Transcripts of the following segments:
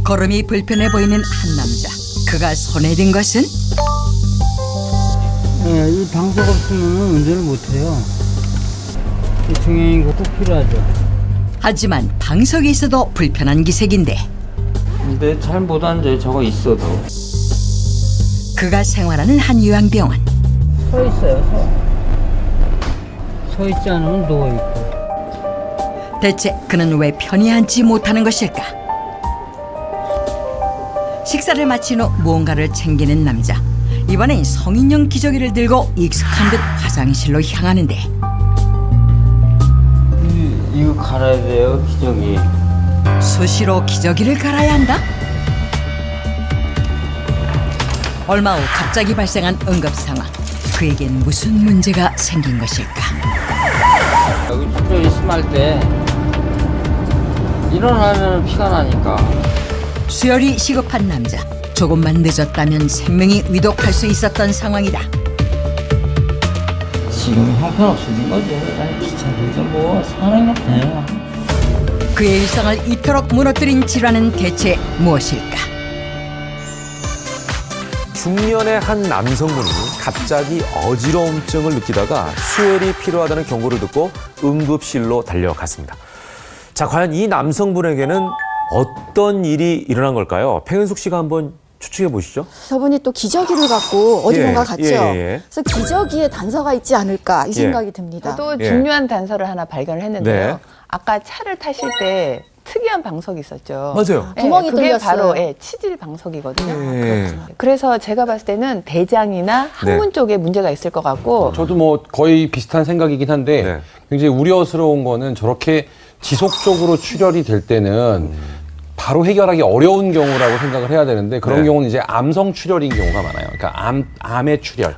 걸음이 불편해 보이는 한 남자. 그가 손에 든 것은 네, 이 방석 없으면 운전을 못해요. 이 중요한 거 꼭 필요하죠. 하지만 방석이 있어도 불편한 기색인데 근데 잘 못 앉아요. 저거 있어도. 그가 생활하는 한 요양병원. 서 있어요, 서 있지 않으면 누워있고. 대체 그는 왜 편히 앉지 못하는 것일까? 식사를 마친 후 무언가를 챙기는 남자. 이번엔 성인용 기저귀를 들고 익숙한 듯 화장실로 향하는데 이거 갈아야 돼요, 기저귀. 수시로 기저귀를 갈아야 한다? 얼마 후 갑자기 발생한 응급 상황. 그에겐 무슨 문제가 생긴 것일까? 여기 출혈이 심할 때 일어나면 피가 나니까. 수혈이 시급한 남자. 조금만 늦었다면 생명이 위독할 수 있었던 상황이다. 지금 형편없어진 거죠. 아니, 귀찮은데 뭐 사는 것 같아요. 그의 일상을 이토록 무너뜨린 질환은 대체 무엇일까? 중년의 한 남성분이 갑자기 어지러움증을 느끼다가 수혈이 필요하다는 경고를 듣고 응급실로 달려갔습니다. 자, 과연 이 남성분에게는 어떤 일이 일어난 걸까요? 팽은숙 씨가 한번 추측해 보시죠. 저분이 또 기저귀를 갖고 어디론가 갔죠. 예. 그래서 기저귀에 단서가 있지 않을까 이 생각이 듭니다. 저도 예. 중요한 단서를 하나 발견을 했는데요. 네. 아까 차를 타실 때 특이한 방석이 있었죠. 맞아요. 예, 구멍이 그게 뚫렸어요. 바로 치질 방석이거든요. 예. 그래서 제가 봤을 때는 대장이나 항문 네. 쪽에 문제가 있을 것 같고 저도 뭐 거의 비슷한 생각이긴 한데 네. 굉장히 우려스러운 거는 저렇게 지속적으로 출혈이 될 때는 바로 해결하기 어려운 경우라고 생각을 해야 되는데 그런 네. 경우는 이제 암성 출혈인 경우가 많아요. 그러니까 암의 출혈.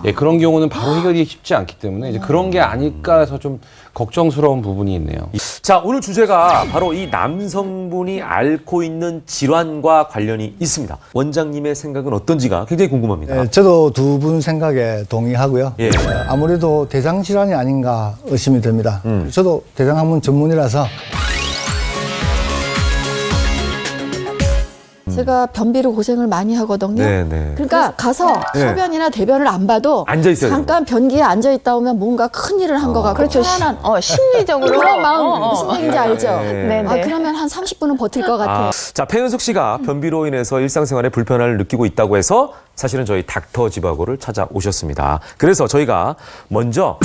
예, 그런 경우는 바로 해결이 쉽지 않기 때문에 이제 그런 게 아닐까 해서 좀 걱정스러운 부분이 있네요. 자, 오늘 주제가 바로 이 남성분이 앓고 있는 질환과 관련이 있습니다. 원장님의 생각은 어떤지가 굉장히 궁금합니다. 예, 저도 두 분 생각에 동의하고요. 예. 아무래도 대장 질환이 아닌가 의심이 됩니다. 저도 대장학문 전문이라서 제가 변비로 고생을 많이 하거든요. 네. 그러니까 가서 네. 소변이나 대변을 안 봐도 앉아 있어야 잠깐 변기에 앉아 있다 오면 뭔가 큰 일을 한 것 같고 그렇죠. 편안한 심리적으로 그런 마음 무슨 얘기인지 알죠? 네. 아, 그러면 한 30분은 버틸 것 같아요. 자, 팽은숙 씨가 변비로 인해서 일상생활에 불편함을 느끼고 있다고 해서 사실은 저희 닥터 지바고를 찾아오셨습니다. 그래서 저희가 먼저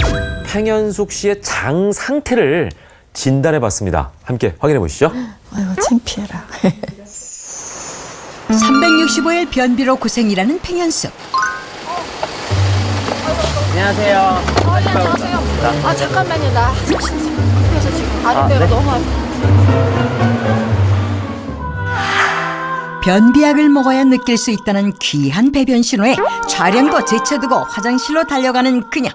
팽현숙 씨의 장 상태를 진단해 봤습니다. 함께 확인해 보시죠. 아유, 창피해라. 365일 변비로 고생이라는 팽현숙. 안녕하세요. 안녕하세요. 아, 잠깐만요. 나 화장실 좀 급해서 지금 아랫배가 너무 아파. 변비약을 먹어야 느낄 수 있다는 귀한 배변 신호에 촬영도 제쳐두고 화장실로 달려가는 그녀.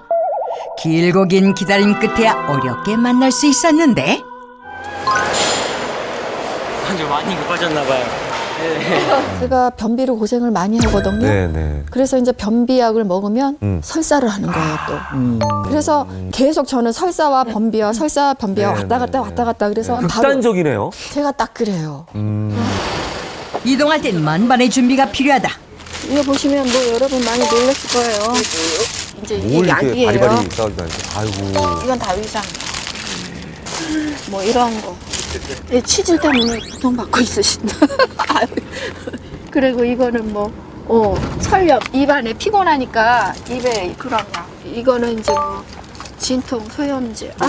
길고 긴 기다림 끝에야 어렵게 만날 수 있었는데 아주 많이 급하셨나 봐요. 제가 변비로 고생을 많이 하거든요. 네. 그래서 이제 변비약을 먹으면 설사를 하는 거예요, 또. 그래서 계속 저는 설사와 변비와 설사와 변비와 왔다 갔다 그래서 바로 극단적이네요. 제가 딱 그래요. 이동할 땐 만반의 준비가 필요하다. 이거 보시면 뭐 여러분 많이 놀랐을 거예요. 이제 이게 뭘 이렇게 약이에요. 바리바리 싸우고 다니죠. 아이고. 이건 다 위장. 뭐 이런 거. 이 치질 때문에 고통받고 있으신다. 아유. 그리고 이거는 뭐, 설염. 입안에 피곤하니까 입에 그런 약. 이거는 이제 뭐, 진통, 소염제. 아,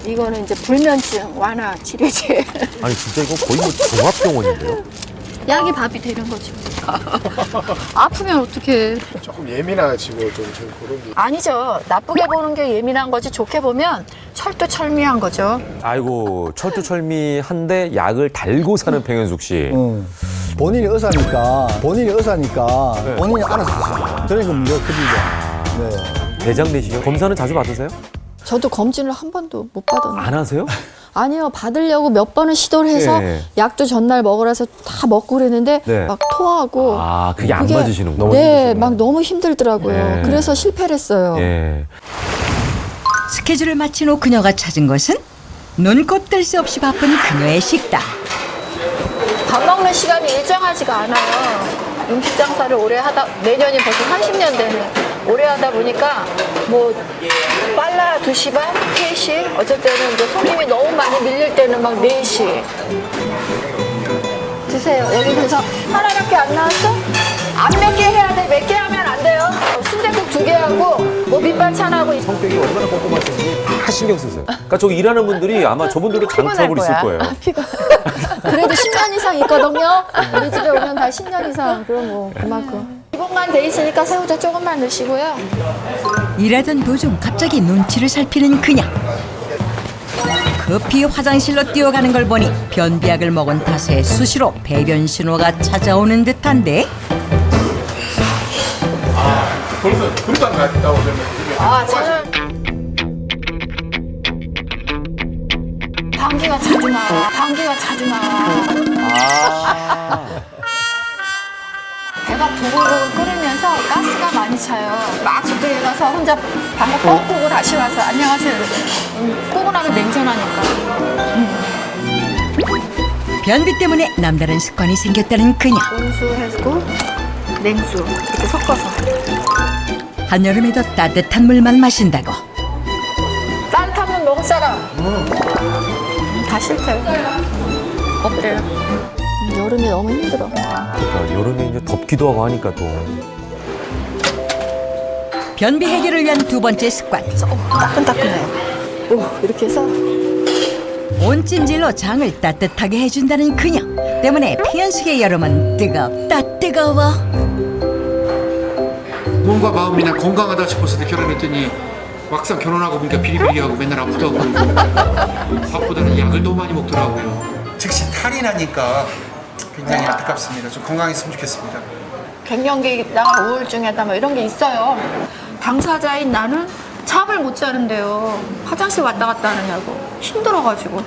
이거는 이제 불면증 완화 치료제. 아니 진짜 이거 거의 뭐 종합병원인데요. 약이 밥이 되는 거죠. 아프면 어떡해. 조금 예민하시고 좀 그런 게 아니죠. 나쁘게 보는 게 예민한 거지 좋게 보면 철두철미한 거죠. 아이고 철두철미한데 약을 달고 사는 팽현숙 씨. 본인이 의사니까 네. 본인이 알아서 하세요. 그러니까 문제가 커지죠. 네. 대장 내시경 검사는 자주 받으세요? 저도 검진을 한 번도 못 받았는데. 안 하세요? 아니요, 받으려고 몇 번을 시도를 해서 예. 약도 전날 먹으라서 다 먹고 그랬는데 네. 막 토하고 아, 그게 안 그게- 맞으시는구나. 네, 막 너무 힘들더라고요. 예. 그래서 실패를 했어요. 예. 스케줄을 마친 후 그녀가 찾은 것은 눈꽃 뜰 새 없이 바쁜 그녀의 식당. 밥 먹는 시간이 일정하지가 않아요. 음식 장사를 오래 하다, 내년이 벌써 30년 되는, 오래 하다 보니까 뭐 빨라 2시 반, 3시, 어쩔 때는 이제 손님이 너무 많이 밀릴 때는 막 4시. 드세요. 여기 그래서 하나밖에 안 나왔어? 안 몇 개 해야 돼. 몇 개 하면 안 돼요. 순댓국 2개 하고 뭐 밑반찬하고 성격이 얼마나 꼼꼼하신지 다 신경 쓰세요. 그러니까 저기 일하는 분들이 아마 저분들도 장트러블 있을 거야. 거예요. 그래도 10년 이상 있거든요. 우리 집에 오면 다 10년 이상. 그럼 뭐 그만큼. 기본만 돼 있으니까 새우젓 조금만 넣으시고요. 일하던 도중 갑자기 눈치를 살피는 그녀. 급히 화장실로 뛰어가는 걸 보니 변비약을 먹은 탓에 수시로 배변 신호가 찾아오는 듯한데 벌써 금방 갔다 오면 아, 저는 방귀가 자주 나와. 방귀가 자주 나와. 배가 부글부글 끓으면서 가스가 많이 차요. 막 저쪽에 가서 혼자 방귀 뻥 끄고 다시 와서 안녕하세요. 끄고 나면 냄새 나니까. 변비 때문에 남다른 습관이 생겼다는 그녀. 온수해주고 냉수 이렇게 섞어서. 한여름에도 따뜻한 물만 마신다고. 따뜻한 물 먹을 사람. 다 싫대요. 그래요. 여름이 너무 힘들어. 그러니까 여름에 이제 덥기도 하고 하니까 또. 변비 해결을 위한 두 번째 습관. 따끈따끈해요. 이렇게 해서 온 찜질로 장을 따뜻하게 해준다는 그녀 때문에 피연숙의 여름은 뜨겁다 뜨거워. 몸과 마음이 건강하다 싶어서 결혼했더니 막상 결혼하고 보니까 비리비리하고 맨날 아프다고 그러고 밥보다는 약을 너무 많이 먹더라고요. 즉시 탈이 나니까 굉장히 안타깝습니다. 좀 건강했으면 좋겠습니다. 갱년기나 우울증에다 뭐 이런 게 있어요. 당사자인 나는 잠을 못 자는데요. 화장실 왔다 갔다 하느냐고 힘들어가지고.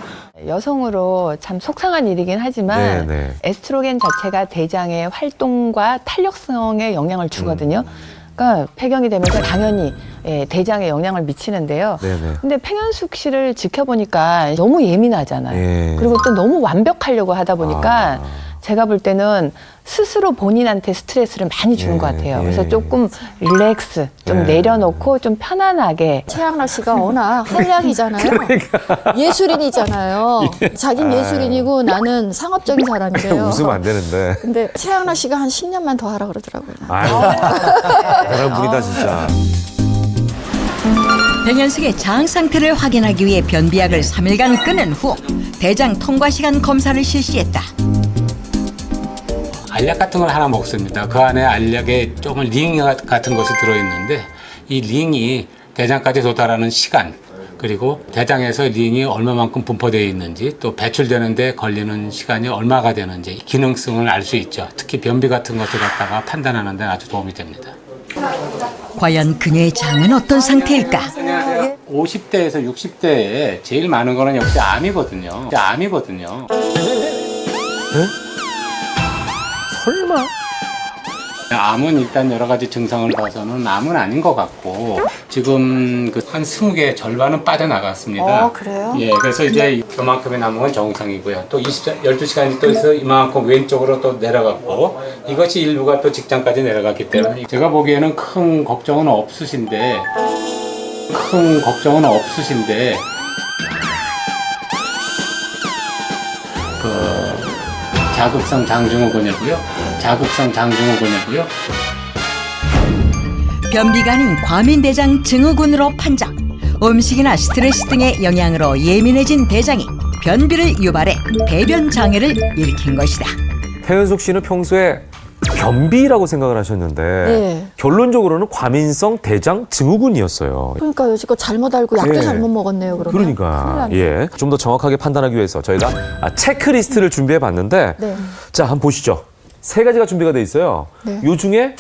여성으로 참 속상한 일이긴 하지만 네, 네. 에스트로겐 자체가 대장의 활동과 탄력성에 영향을 주거든요. 그러니까 폐경이 되면서 당연히 대장에 영향을 미치는데요. 네네. 근데 팽현숙 씨를 지켜보니까 너무 예민하잖아요. 예. 그리고 또 너무 완벽하려고 하다 보니까 제가 볼 때는 스스로 본인한테 스트레스를 많이 주는 예, 것 같아요. 예. 그래서 조금 릴렉스, 좀 예. 내려놓고 좀 편안하게. 최양락 씨가 워낙 한량이잖아요. 예술인이잖아요. 자긴 예술인이고 나는 상업적인 사람이래요. 웃으면 안 되는데. 근데 최양락 씨가 한 10년만 더 하라 그러더라고요. 아유, 대단한 분이다 진짜. 백연숙의 장 상태를 확인하기 위해 변비약을 3일간 끊은 후 대장 통과 시간 검사를 실시했다. 알약 같은 걸 하나 먹습니다. 그 안에 알약에 조금 링 같은 것이 들어있는데 이 링이 대장까지 도달하는 시간 그리고 대장에서 링이 얼마만큼 분포되어 있는지 또 배출되는데 걸리는 시간이 얼마가 되는지 기능성을 알 수 있죠. 특히 변비 같은 것을 갖다가 판단하는 데 아주 도움이 됩니다. 과연 그녀의 장은 어떤 상태일까? 50대에서 60대에 제일 많은 거는 역시 암이거든요. 암이거든요. 설마? 암은 일단 여러 가지 증상을 봐서는 암은 아닌 것 같고 지금 한 20개 절반은 빠져나갔습니다. 그래요? 예, 그래서 이제 요만큼의 남은 건 정상이고요. 또 12시간이 또 있어 이만큼 왼쪽으로 또 내려갔고 이것이 일부가 또 직장까지 내려갔기 때문에 제가 보기에는 큰 걱정은 없으신데 자극성 장증후군이고요. 변비가 아닌 과민대장 증후군으로 판정. 음식이나 스트레스 등의 영향으로 예민해진 대장이 변비를 유발해 배변 장애를 일으킨 것이다. 팽현숙 씨는 평소에 변비라고 생각을 하셨는데 네. 결론적으로는 과민성 대장 증후군이었어요. 그러니까 여지껏 잘못 알고 약도 예. 잘못 먹었네요. 그러면. 그러니까 예, 좀 더 정확하게 판단하기 위해서 저희가 체크리스트를 준비해 봤는데 네. 자, 한번 보시죠. 3가지가 준비가 돼 있어요. 네. 요 중에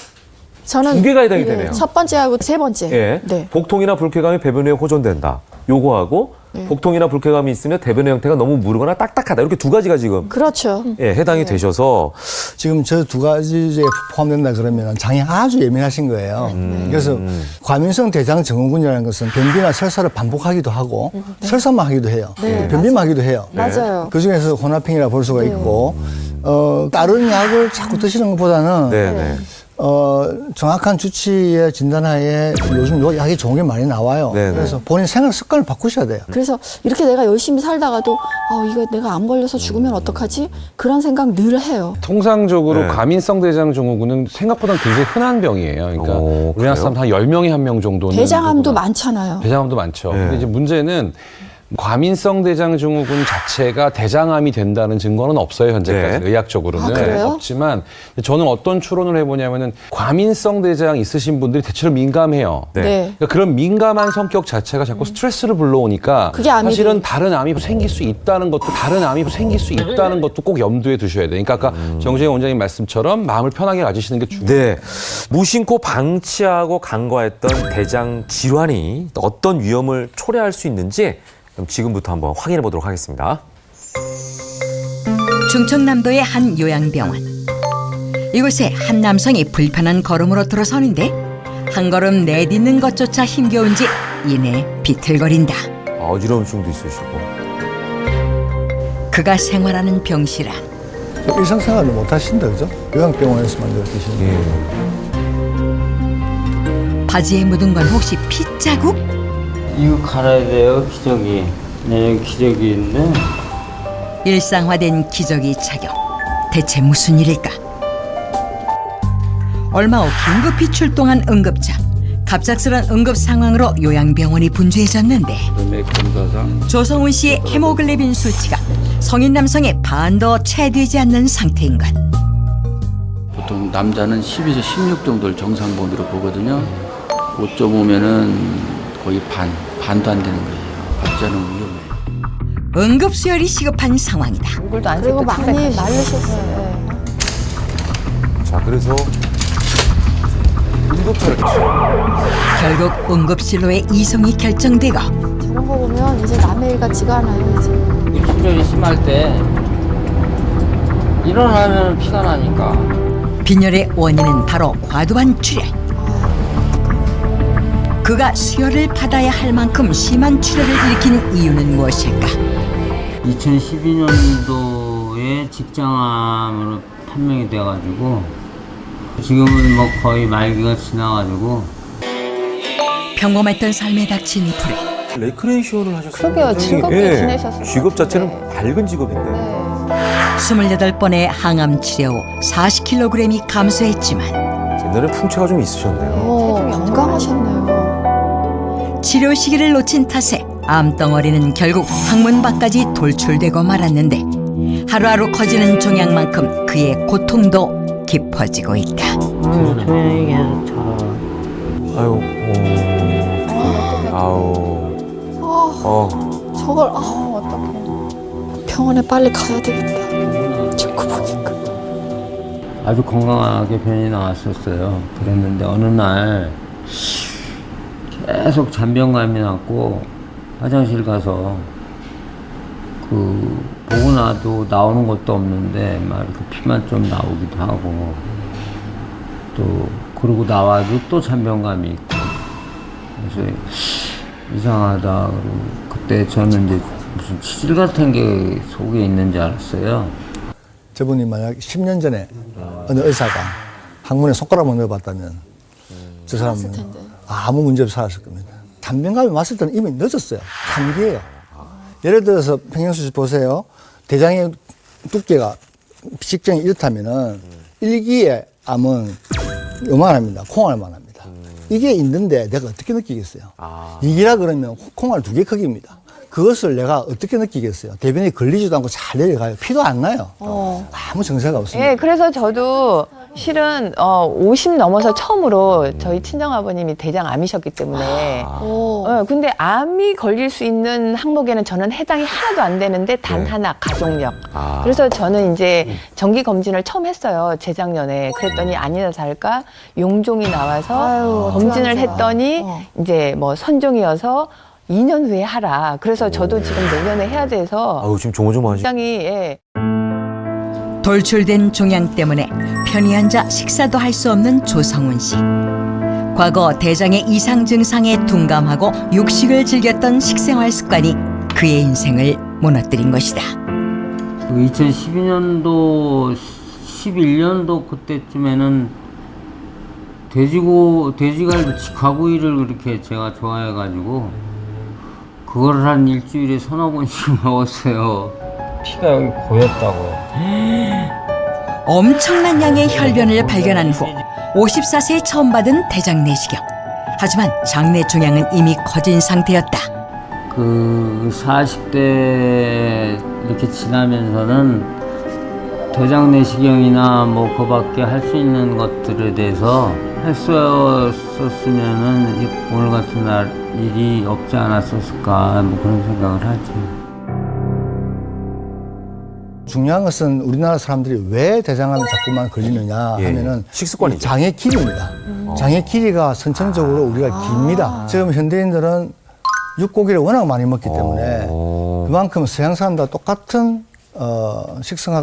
저는 2개가 해당이 예, 되네요. 첫 번째하고 세 번째. 예, 네. 복통이나 불쾌감이 배변 후에 호전된다. 요거하고 복통이나 불쾌감이 있으면 대변의 형태가 너무 무르거나 딱딱하다. 이렇게 두 가지가 지금 그렇죠. 예, 해당이 되셔서 지금 저 두 가지에 포함된다 그러면 장이 아주 예민하신 거예요. 그래서 과민성 대장 증후군이라는 것은 변비나 설사를 반복하기도 하고 설사만 하기도 해요. 변비만 하기도 해요. 맞아요. 그 중에서 혼합형이라 볼 수가 있고 다른 약을 자꾸 드시는 것보다는 네네. 정확한 주치의 진단하에 요즘 요 약이 좋은 게 많이 나와요. 네네. 그래서 본인 생활 습관을 바꾸셔야 돼요. 그래서 이렇게 내가 열심히 살다가도 이거 내가 안 걸려서 죽으면 어떡하지? 그런 생각 늘 해요. 통상적으로 네. 과민성 대장 증후군은 생각보다 굉장히 흔한 병이에요. 그러니까 오, 우리나라 그래요? 사람 한 10명에 1명 정도는 대장암도 누구나. 많잖아요. 대장암도 많죠. 네. 근데 이제 문제는 과민성 대장 증후군 자체가 대장암이 된다는 증거는 없어요, 현재까지. 네. 의학적으로는. 아, 그래요? 없지만 저는 어떤 추론을 해보냐면은 과민성 대장 있으신 분들이 대체로 민감해요. 네. 그러니까 그런 민감한 성격 자체가 자꾸 스트레스를 불러오니까 그게 암이 사실은 다른 암이 생길 수 있다는 것도 꼭 염두에 두셔야 돼요. 그러니까 아까 정재영 원장님 말씀처럼 마음을 편하게 가지시는 게 중요해요. 네. 무심코 방치하고 간과했던 대장 질환이 또 어떤 위험을 초래할 수 있는지 그럼 지금부터 한번 확인해 보도록 하겠습니다. 충청남도의 한 요양병원. 이곳에 한 남성이 불편한 걸음으로 들어서는데 한 걸음 내딛는 것조차 힘겨운지 이내 비틀거린다. 어지러움증도 있으시고. 그가 생활하는 병실안. 일상생활을 못 하신다, 그죠? 요양병원에서만 이렇게 계시는 거예요. 바지에 묻은 건 혹시 핏자국? 이거 갈아야 돼요, 기저귀. 네, 기저귀 있는데. 일상화된 기저귀 착용. 대체 무슨 일일까? 얼마 후 긴급히 출동한 응급차. 갑작스런 응급 상황으로 요양병원이 분주해졌는데 조성훈 씨의 헤모글로빈 수치가 성인 남성의 반도 채 되지 않는 상태인 것. 보통 남자는 12에서 16 정도를 정상본으로 보거든요. 5.5면은 거의 반도 안 되는 거예요. 박자는 위험해요. 응급수혈이 시급한 상황이다. 얼굴도 안 그리고 찍고 많이 창백하시고. 마르셨어요. 자, 그래서 응급차를 결국 응급실로의 이송이 결정되고 저런 거 보면 이제 남의 일 같지가 않아요. 이제. 출혈이 심할 때 일어나면 피가 나니까. 빈혈의 원인은 바로 과도한 출혈. 그가 수혈을 받아야 할 만큼 심한 출혈을 일으킨 이유는 무엇일까? 2012년도에 직장암으로 판명이 돼가지고 지금은 뭐 거의 말기가 지나가지고 평범했던 삶에 닥친 이 불에 레크레이션을 하셨어요. 그러게요. 즐겁게 지내셨을 직업 것 자체는 같은데. 밝은 직업인데. 28번의 항암 치료 후 40kg이 감소했지만 옛날에 풍채가 좀 있으셨네요. 건강하셨네요. 치료 시기를 놓친 탓에 암덩어리는 결국 항문 밖까지 돌출되고 말았는데 하루하루 커지는 종양만큼 그의 고통도 깊어지고 있다. 조용히 계속 자. 아유, 아우. 저걸 어떡해. 병원에 빨리 가야 되겠다. 자꾸 보니까. 아주 건강하게 변이 나왔었어요. 그랬는데 어느 날 계속 잔병감이 났고 화장실 가서 보고 나도 나오는 것도 없는데 막 이렇게 피만 좀 나오기도 하고 또 그러고 나와도 또 잔병감이 있고 그래서 이상하다. 그리고 그때 저는 이제 무슨 치질 같은 게 속에 있는 줄 알았어요. 저분이 만약 10년 전에 어느 의사가 항문에 손가락만 넣어봤다면 저 사람은 아무 문제 없이 살았을 겁니다. 잔병감이 왔을 때는 이미 늦었어요. 감기예요. 예를 들어서 평영수 씨 보세요. 대장의 두께가 직경이 이렇다면은 1기의 암은 요만합니다. 콩알만 합니다. 이게 있는데 내가 어떻게 느끼겠어요? 2기라 그러면 콩알 2개 크기입니다. 그것을 내가 어떻게 느끼겠어요? 대변이 걸리지도 않고 잘 내려가요. 피도 안 나요. 아무 정세가 없습니다. 예, 그래서 저도 실은 50 넘어서 처음으로 저희 친정아버님이 대장암이셨기 때문에 근데 암이 걸릴 수 있는 항목에는 저는 해당이 하나도 안 되는데 단 하나 가족력. 그래서 저는 이제 정기 검진을 처음 했어요. 재작년에. 그랬더니 아니나 다를까 용종이 나와서 검진을 했더니 이제 뭐 선종이어서 2년 후에 하라. 그래서 저도 지금 내년에 해야 돼서 아우 지금 조마조마하시. 굉장히 예. 돌출된 종양 때문에 편히 앉아 식사도 할 수 없는 조성훈 씨. 과거 대장의 이상 증상에 둔감하고 육식을 즐겼던 식생활 습관이 그의 인생을 무너뜨린 것이다. 2012년도 11년도 그때쯤에는 돼지갈비 직화구이를 그렇게 제가 좋아해가지고 그걸 한 일주일에 1~2번씩 먹었어요. 피가 여기 고였다고. 엄청난 양의 혈변을 발견한 후 54세에 처음 받은 대장 내시경. 하지만 장내 종양은 이미 커진 상태였다. 그 40대 이렇게 지나면서는 대장 내시경이나 뭐 그밖에 할 수 있는 것들에 대해서 했었으면은 오늘 같은 날 일이 없지 않았었을까 뭐 그런 생각을 하죠. 중요한 것은 우리나라 사람들이 왜 대장암이 자꾸만 걸리느냐 하면은 식습관이죠. 장의 길이입니다. 장의 길이가 선천적으로 우리가 깁니다. 지금 현대인들은 육고기를 워낙 많이 먹기 때문에 그만큼 서양 사람들과 똑같은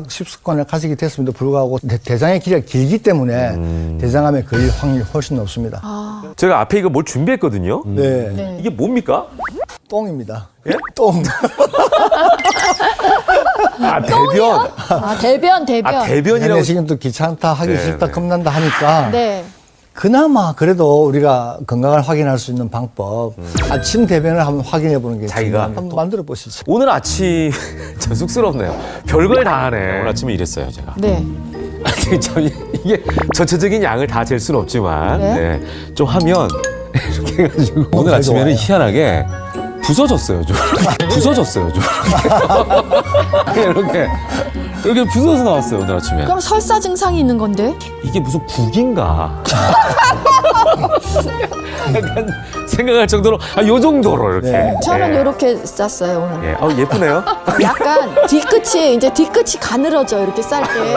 식습관을 가지게 됐음에도 불구하고 대장의 길이가 길기 때문에 대장암에 걸릴 확률이 훨씬 높습니다. 제가 앞에 이거 뭘 준비했거든요. 네. 이게 뭡니까? 똥입니다. 예? 똥. 아 대변. 아, 대변. 아 대변이라고. 내시경 또 귀찮다, 하기 네, 싫다, 네. 겁난다 하니까 네. 그나마 그래도 우리가 건강을 확인할 수 있는 방법 아침 대변을 한번 확인해 보는 게 자기가? 중요합니다. 한번 만들어 보시죠. 오늘 아침 참 쑥스럽네요. 별걸 다 하네. 오늘 아침에 이랬어요 제가. 네. 이게 전체적인 양을 다 잴 수는 없지만 네. 좀 하면 이렇게 해가지고 오늘 아침에는 좋아요. 희한하게 부서졌어요 좀. 부서졌어요 좀. 이렇게 부서져서 나왔어요 오늘 아침에. 그럼 설사 증상이 있는 건데? 이게 무슨 국인가? 약간 생각할 정도로 요 정도로 이렇게. 네. 저는 예. 이렇게 쌌어요 오늘. 예. 예쁘네요. 약간 뒤끝이 가늘어져 이렇게 쌀 때.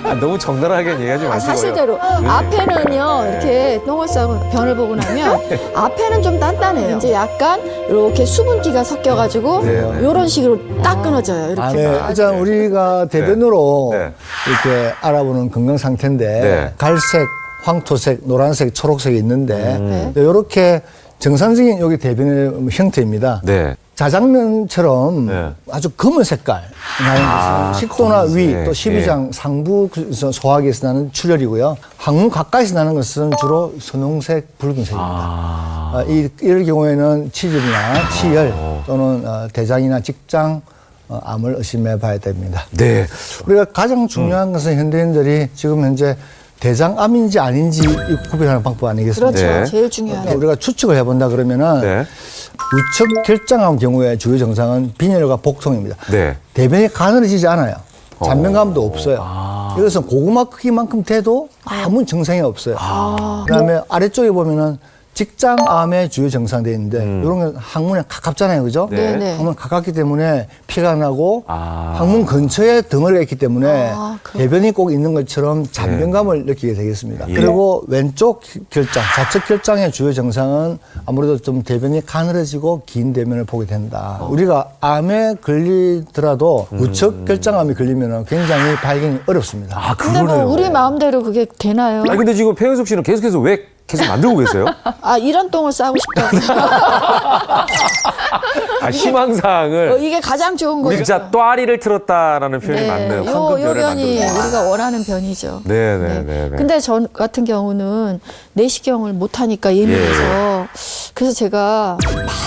아, 너무 적나라하게 얘기하지 마시고요. 사실대로 앞에는요 이렇게 똥을 싸고 변을 보고 나면 앞에는 좀 단단해요. 이제 약간 이렇게 수분기가 섞여가지고 네. 이런 식으로 딱 끊어져요. 이렇게. 아, 네. 일단 우리가 대변으로 네. 이렇게 알아보는 건강 상태인데 네. 갈색, 황토색, 노란색, 초록색이 있는데 네. 이렇게 정상적인 여기 대변의 형태입니다. 네. 자장면처럼 네. 아주 검은 색깔 나는 것은 식도나 검은색. 위 또 12장 상부 소화기에서 나는 출혈이고요. 항문 가까이서 나는 것은 주로 선홍색, 붉은색입니다. 이럴 경우에는 치질이나 치열 또는 대장이나 직장 암을 의심해 봐야 됩니다. 네. 우리가 가장 중요한 것은 현대인들이 지금 현재 대장암인지 아닌지 구별하는 방법 아니겠습니까? 그렇죠. 네. 제일 중요하죠. 우리가 추측을 해본다 그러면은 네. 우측 결장암 경우에 주요 증상은 빈혈과 복통입니다. 네. 대변이 가늘어지지 않아요. 잔변감도 없어요. 이것은 고구마 크기만큼 돼도 아무 증상이 없어요. 그다음에 아래쪽에 보면은 직장암의 주요 증상되어 있는데 이런 건 항문에 가깝잖아요, 그죠? 네. 네. 항문 가깝기 때문에 피가 나고 항문 근처에 덩어리가 있기 때문에 대변이 꼭 있는 것처럼 잔변감을 느끼게 되겠습니다. 예. 그리고 왼쪽 결장, 좌측 결장의 주요 증상은 아무래도 좀 대변이 가늘어지고 긴 대변을 보게 된다. 우리가 암에 걸리더라도 우측 결장암이 걸리면 굉장히 발견이 어렵습니다. 아 근데 뭐 그러네요. 우리 마음대로 그게 되나요? 아니 근데 지금 배현숙 씨는 계속해서 왜 계속 만들고 계세요? 아 이런 똥을 싸고 싶다. 아 희망사항을 이게 가장 좋은 거죠. 진짜 또아리를 틀었다라는 표현이 맞네요. 요 황금별을 변이 만들었다. 우리가 원하는 변이죠. 네네네. 근데 저 같은 경우는 내시경을 못 하니까 예민해서 그래서 제가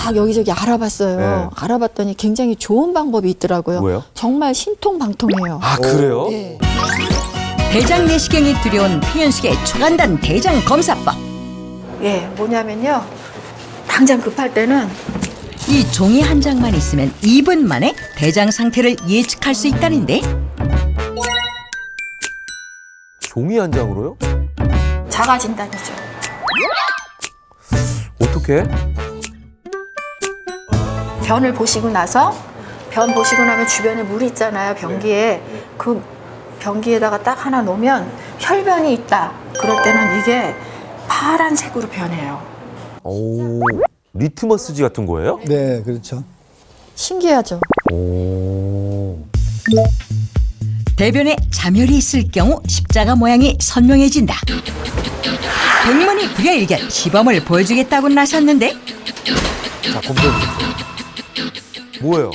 막 여기저기 알아봤어요. 네. 알아봤더니 굉장히 좋은 방법이 있더라고요. 뭐예요? 정말 신통방통해요. 아 그래요? 네. 대장 내시경이 두려운 표현숙의 초간단 대장 검사법. 예, 뭐냐면요. 당장 급할 때는 이 종이 한 장만 있으면 2분 만에 대장 상태를 예측할 수 있다는데 종이 한 장으로요? 자가 진단이죠. 어떻게? 변을 보시고 나서 변 보시고 나면 주변에 물이 있잖아요. 변기에 그 변기에다가 딱 하나 놓으면 혈변이 있다. 그럴 때는 이게 파란색으로 변해요. 오. 리트머스지 같은 거예요? 네, 그렇죠. 신기하죠. 대변에 자멸이 있을 경우 십자가 모양이 선명해진다. 백문이 불여일견 시범을 보여주겠다고 나섰는데 자, 검사해 주세요. 뭐예요?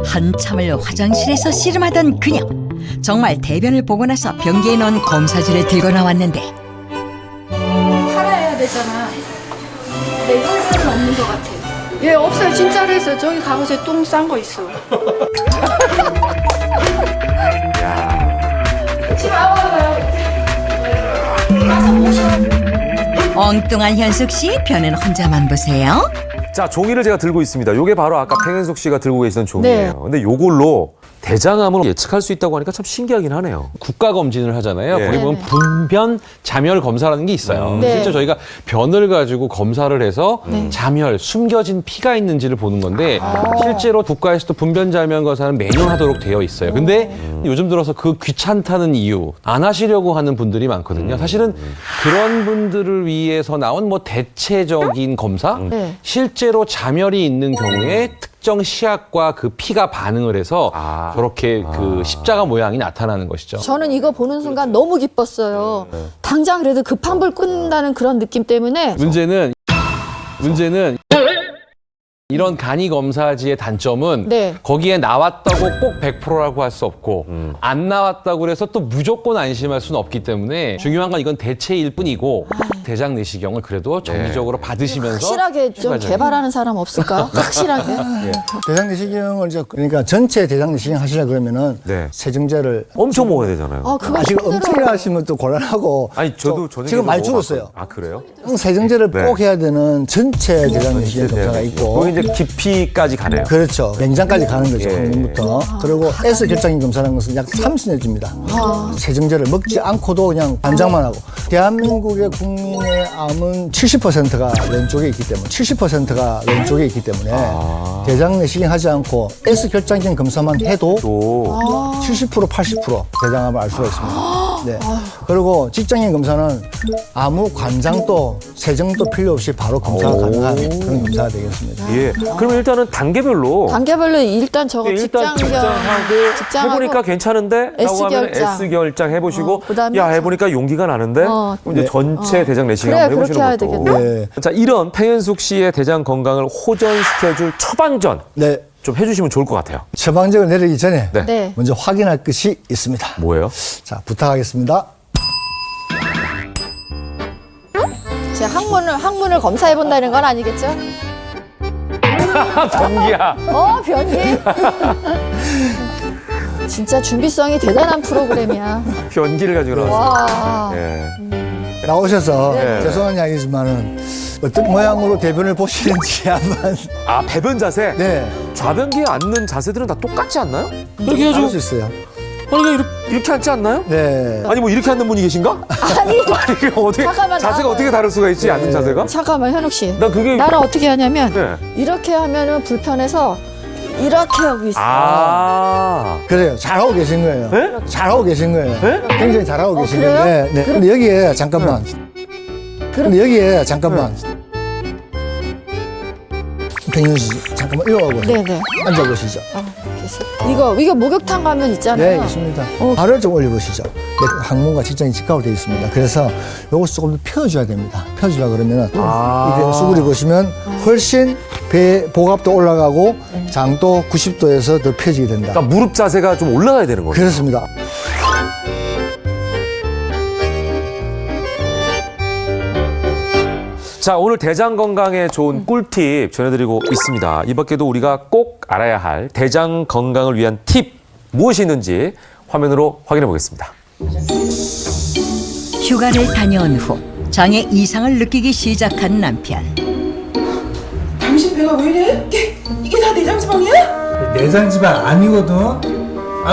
한참을 화장실에서 씨름하던 그녀. 정말 대변을 보고 나서 변기에 넣은 검사지를 들고 나왔는데 팔아야 되잖아. 내 혈관은 없는 것 같아. 예, 없어요. 진짜로 했어요. 저기 가보세요. 똥 싼 거 있어. 집에 와봐요. 가서 보셔. 엉뚱한 현숙 씨 변은 혼자만 보세요. 자, 종이를 제가 들고 있습니다. 요게 바로 아까 팽현숙 씨가 들고 계시던 종이에요. 네. 근데 요걸로 대장암을 예측할 수 있다고 하니까 참 신기하긴 하네요. 국가 검진을 하잖아요. 예. 거기 보면 분변 자멸 검사라는 게 있어요. 네. 실제 저희가 변을 가지고 검사를 해서 네. 자멸, 숨겨진 피가 있는지를 보는 건데 실제로 국가에서도 분변 자멸 검사는 매년 하도록 되어 있어요. 근데 요즘 들어서 그 귀찮다는 이유 안 하시려고 하는 분들이 많거든요. 사실은 그런 분들을 위해서 나온 뭐 대체적인 검사, 네. 실제로 자멸이 있는 경우에 특정 시약과 그 피가 반응을 해서 저렇게 그 십자가 모양이 나타나는 것이죠. 저는 이거 보는 순간 너무 기뻤어요. 당장 그래도 급한 불 끈다는 그런 느낌 때문에 문제는 이런 간이 검사지의 단점은 네. 거기에 나왔다고 꼭 100%라고 할 수 없고 안 나왔다고 해서 또 무조건 안심할 수는 없기 때문에 중요한 건 이건 대체일 뿐이고 대장 내시경을 그래도 정기적으로 받으시면서 확실하게 좀 추가적인- 개발하는 사람 없을까? 확실하게. 대장 내시경을 이제 그러니까 전체 대장 내시경 하시려 그러면은 네. 세정제를 엄청 먹어야 되잖아요. 아, 그거 지금 힘들어요. 엄청 하시면 또 곤란하고. 아니, 저도 저녁에 지금 많이 줄었어요. 아, 그래요? 세정제를 네. 꼭 해야 되는 전체 대장 내시경 검사가 있고. 거기 이제 깊이까지 가네요. 그렇죠. 맹장까지 가는 거죠. 예. 항문부터. 그리고 S 결장인 검사라는 것은 약 30년째입니다. 세정제를 먹지 않고도 그냥 관장만 하고. 대한민국의 국민의 암은 70%가 왼쪽에 있기 때문에 70%가 왼쪽에 있기 때문에 대장 내시경 하지 않고 S 결장인 검사만 해도 또 70% 80% 대장암을 알 수가 있습니다. 네. 그리고 직장인 검사는 아무 관장도 세정도 필요 없이 바로 검사가 가능한 그런 검사가 되겠습니다. 예. 그러면 일단은 단계별로 단계별로 일단 저거 일단 직장하고 해보니까 괜찮은데? 라고 하면 S결장. S결장 해보시고 그다음에 야, 해보니까 용기가 나는데? 그럼 이제 전체 대장 내시경 그래, 한번 그렇게 해야 해보시는 것도. 되겠네. 자, 이런 팽현숙 씨의 대장 건강을 호전시켜줄 처방전 네. 좀 해주시면 좋을 것 같아요. 처방전을 내리기 전에 네. 네. 먼저 확인할 것이 있습니다. 뭐예요? 자, 부탁하겠습니다. 제가 항문을 검사해 본다는 건 아니겠죠? 변기야. 변기. 진짜 준비성이 대단한 프로그램이야. 변기를 가지고 나왔어요. 와. 예. 나오셔서 네. 죄송한 이야기지만은 어떤 모양으로 대변을 보시는지 한번. 아, 배변 자세? 네. 좌변기에 앉는 자세들은 다 똑같지 않나요? 이렇게 해가지고 수 있어요. 아니, 그냥 이렇게 앉지 않나요? 네. 아니, 뭐 이렇게 앉는 분이 계신가? 아니. 아니, 그 어떻게, 잠깐만, 자세가 나와봐요. 어떻게 다를 수가 있지, 앉는 자세가? 잠깐만, 현욱 씨. 난 그게. 나는 어떻게 하냐면 네. 이렇게 하면은 불편해서 이렇게 하고 있어. 아. 그래요. 잘하고 계신 거예요. 네? 잘하고 계신 거예요. 네? 굉장히 잘하고 계신 그래요? 거예요. 네. 네. 근데 여기에 잠깐만. 근데 여기에 잠깐만. 백윤 씨, 잠깐만 일어나 보세요. 네네. 앉아 보시죠. 이거 목욕탕 가면 있잖아요. 네, 있습니다. 발을 좀 올려보시죠. 네, 항문과 직장이 직각으로 되어 있습니다. 그래서 요것을 조금 더 펴줘야 됩니다. 펴주려 그러면은 이렇게 수그리 보시면 훨씬 배 복압도 올라가고 장도 90도에서 더 펴지게 된다. 그러니까 무릎 자세가 좀 올라가야 되는 거예요. 그렇습니다. 자, 오늘 대장 건강에 좋은 꿀팁 전해드리고 있습니다. 이 밖에도 우리가 꼭 알아야 할 대장 건강을 위한 팁 무엇이 있는지 화면으로 확인해 보겠습니다. 휴가를 다녀온 후 장에 이상을 느끼기 시작한 남편. 당신 배가 왜 이래? 이게 다 내장 지방이야? 내장 지방 아니거든.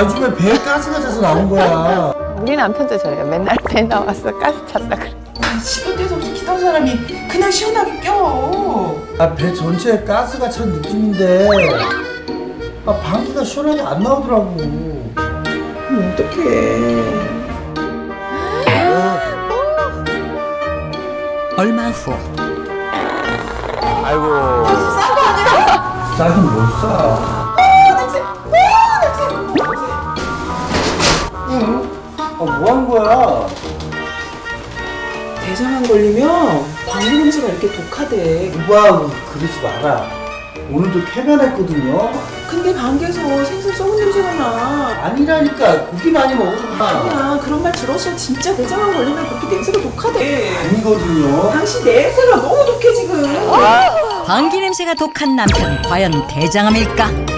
요즘에 배에 가스가 차서 나온 거야. 우리 남편도 저래요. 맨날 배 나와서 가스 찼다 그래. 식은 데서 없이 기던 사람이 그냥 시원하게 껴. 배 전체에 가스가 찬 느낌인데 방귀가 시원하게 안 나오더라고. 어떡해. 얼마 후 아이고. 싸긴 못 싸. 뭐 하는 거야? 대장암 걸리면 방귀 냄새가 이렇게 독하대. 누구하고 그러지 마라. 오늘도 퇴근했거든요. 근데 방귀에서 생선 썩은 냄새가 나. 아니라니까 고기 많이 먹어서 아니야, 그런 말 들었어. 진짜 대장암 걸리면 그렇게 냄새가 독하대. 아니거든요. 당신 냄새가 너무 독해 지금. 방귀 냄새가 독한 남편 과연 대장암일까?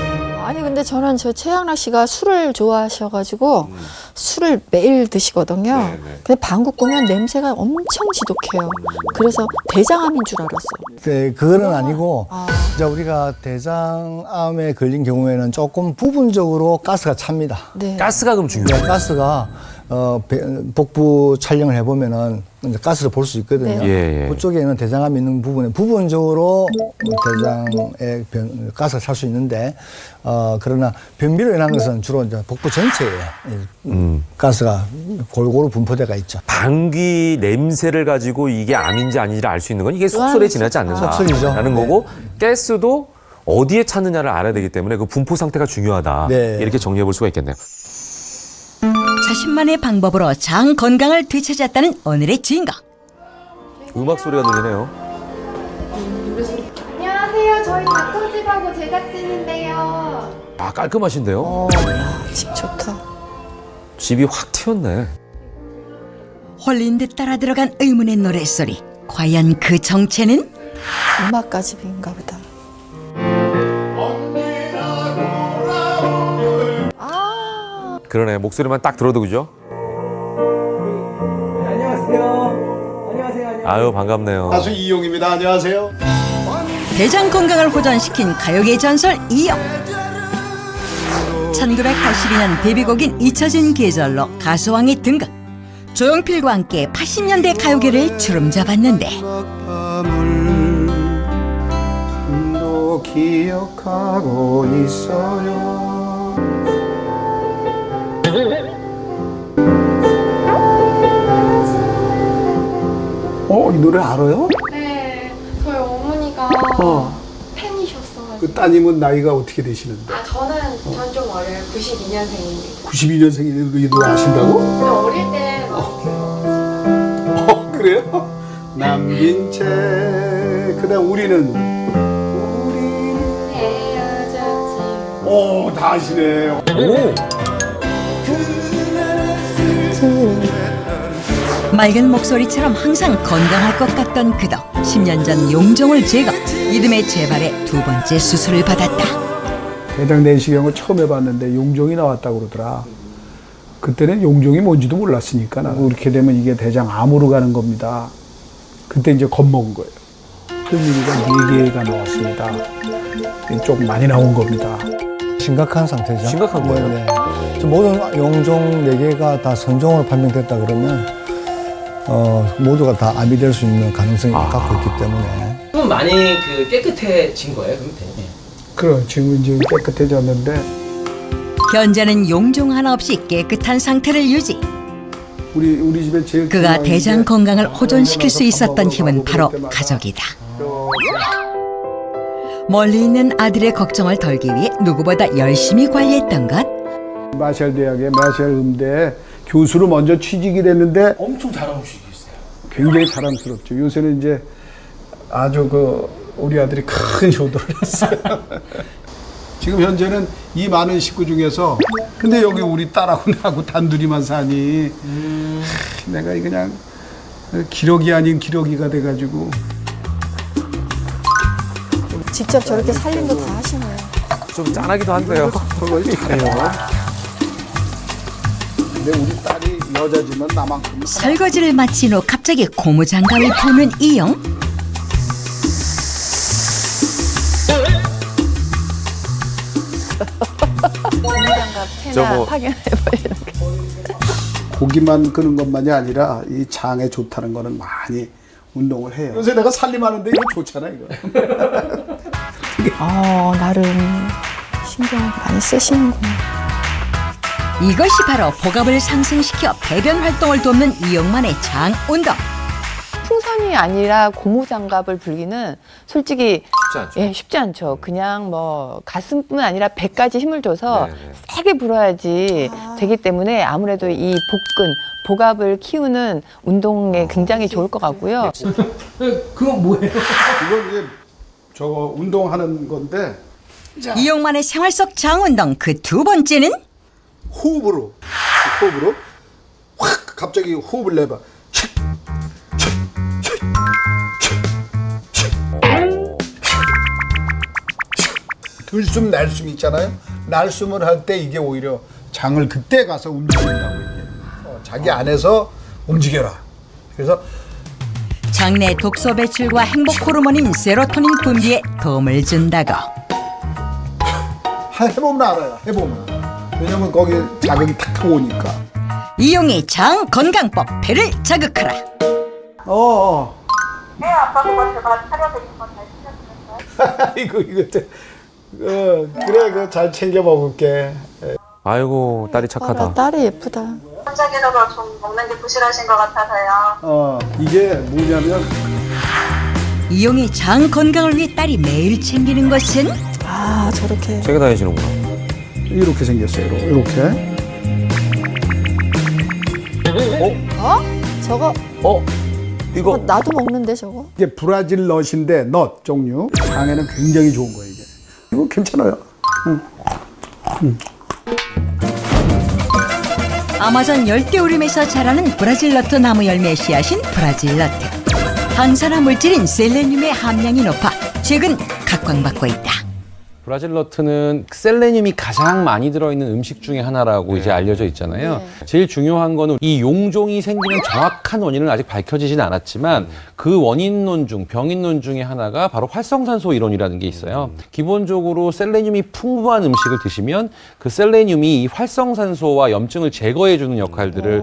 아니 근데 저는 저 최양락 씨가 술을 좋아하셔가지고 술을 매일 드시거든요. 근데 방귀 꾸면 냄새가 엄청 지독해요. 그래서 대장암인 줄 알았어요. 네, 그거는 아니고 이제 우리가 대장암에 걸린 경우에는 조금 부분적으로 가스가 찹니다. 네. 가스가 그럼 중요해요. 네, 가스가 복부 촬영을 해보면은 이제 가스를 볼 수 있거든요. 네. 예. 그쪽에는 대장암이 있는 부분에 부분적으로 대장에 가스가 찰 수 있는데 그러나 변비로 인한 것은 주로 이제 복부 전체에 가스가 골고루 분포되어 있죠. 방귀 냄새를 가지고 이게 암인지 아닌지를 알 수 있는 건 이게 속설에 지나지 속설이죠. 않는다라는 거고 가스도 어디에 찾느냐를 알아야 되기 때문에 그 분포 상태가 중요하다. 네. 이렇게 정리해 볼 수가 있겠네요. 자신만의 방법으로 장 건강을 되찾았다는 오늘의 주인공. 음악 소리가 들리네요. 안녕하세요. 저희 닭도집하고 제작진인데요. 아, 깔끔하신데요? 집 좋다. 집이 확 튀었네. 홀린 듯 따라 들어간 의문의 노랫소리. 과연 그 정체는? 음악가 집인가 보다. 그러네. 목소리만 딱 들어도 그죠? 안녕하세요. 아유, 반갑네요. 가수 이용입니다. 안녕하세요. 대장 건강을 호전시킨 가요계 전설 이영. 1982년 데뷔곡인 잊혀진 계절로 가수왕에 등극. 조용필과 함께 80년대 가요계를 주름잡았는데 도 기억하고 있어요. 이 노래 알아요? 네, 저희 어머니가 팬이셨어가지고. 그 따님은 나이가 어떻게 되시는데? 저는 좀 어려요. 92년생인데. 92년생인데 이 노래 아신다고? 어릴 때 그래요? 남긴 채 그다음 우리는 헤어졌지. 다 아시네. 오. 맑은 목소리처럼 항상 건강할 것 같던 그도 10년 전 용종을 제거, 이듬해 재발의 두 번째 수술을 받았다. 대장 내시경을 처음 해봤는데 용종이 나왔다고 그러더라. 그때는 용종이 뭔지도 몰랐으니까 이렇게 되면 이게 대장암으로 가는 겁니다. 그때 이제 겁먹은 거예요. 혈류가 4개가 나왔습니다. 조금 많이 나온 겁니다. 심각한 상태죠. 심각한 거예요? 네. 모든 용종 4개가 다 선종으로 판명됐다 그러면 모두가 다 암이 될 수 있는 가능성이 갖고 있기 때문에. 그럼 많이 깨끗해진 거예요? 그럼 지금 이제 깨끗해졌는데 현재는 용종 하나 없이 깨끗한 상태를 유지. 우리 집에 제일 그가 대장 건강을 호전시킬 수 있었던 힘은 바로 가족이다. 멀리 있는 아들의 걱정을 덜기 위해 누구보다 열심히 관리했던 것. 마샬 대학의 마샬 음대 교수로 먼저 취직이 됐는데 엄청 자랑스러우시겠어요. 굉장히 자랑스럽죠. 요새는 이제 아주 우리 아들이 큰 효도를 했어요. 지금 현재는 이 많은 식구 중에서 근데 여기 우리 딸하고 나하고 단둘이만 사니 내가 그냥 기러기 아닌 기러기가 돼가지고 직접 저렇게 살림도 다 하시네요. 좀 짠하기도 한데요. 근데 우리 딸이 여자지만 나만큼 설거지를 마친 후 갑자기 고무장갑을 부는 이영. 고무장갑 패나 확인해버리는 게. 고기만 끄는 것만이 아니라 이 장에 좋다는 거는 많이 운동을 해요. 요새 내가 살림하는데 이거 좋잖아 이거. 나름 신경 많이 쓰시는구나. 이것이 바로 복압을 상승시켜 배변 활동을 돕는 이영만의 장 운동. 풍선이 아니라 고무장갑을 불기는 솔직히 쉽지 않죠. 예, 쉽지 않죠. 그냥 뭐 가슴뿐 아니라 배까지 힘을 줘서 세게 불어야지 되기 때문에 아무래도 이 복근, 복압을 키우는 운동에 굉장히 좋을 것 같고요. 그건 뭐예요? 이건 이제 저거 운동하는 건데 이용만의 생활 속 장운동 그 두 번째는 호흡으로 확 갑자기 호흡을 내봐. 들숨 날숨 있잖아요. 날숨을 할 때 이게 오히려 장을 그때 가서 움직인다고 이게. 자기 안에서 움직여라. 그래서 장내 독소 배출과 행복 호르몬인 세로토닌 분비에 도움을 준다고. 해보면 알아요. 해보면. 왜냐면 거기 자극이 탁 오니까. 이용의 장 건강법 배를 자극하라. 네, 아빠 그거 제가 차려드린 거 잘 챙겨주셨어요? 이거 그래 그 잘 챙겨 먹을게. 아이고 딸이 착하다. 딸이 예쁘다. 혼자 계셔서 좀 먹는 게 부실하신 것 같아서요. 이게 뭐냐면 이용의 장 건강을 위해 딸이 매일 챙기는 것은 저렇게 챙겨 다니시는구나. 이렇게 생겼어요. 이렇게. 저거 이거 나도 먹는데 저거. 이게 브라질 넛인데 넛 종류. 장에는 굉장히 좋은 거예요 이게. 이거 괜찮아요. 아마존 열대우림에서 자라는 브라질 너트 나무 열매 씨앗인 브라질 너트. 항산화 물질인 셀레늄의 함량이 높아 최근 각광받고 있다. 브라질 너트는 셀레늄이 가장 많이 들어있는 음식 중에 하나라고 이제 알려져 있잖아요. 제일 중요한 거는 이 용종이 생기는 정확한 원인은 아직 밝혀지진 않았지만 그 원인론 중, 병인론 중에 하나가 바로 활성산소 이론이라는 게 있어요. 기본적으로 셀레늄이 풍부한 음식을 드시면 그 셀레늄이 이 활성산소와 염증을 제거해주는 역할들을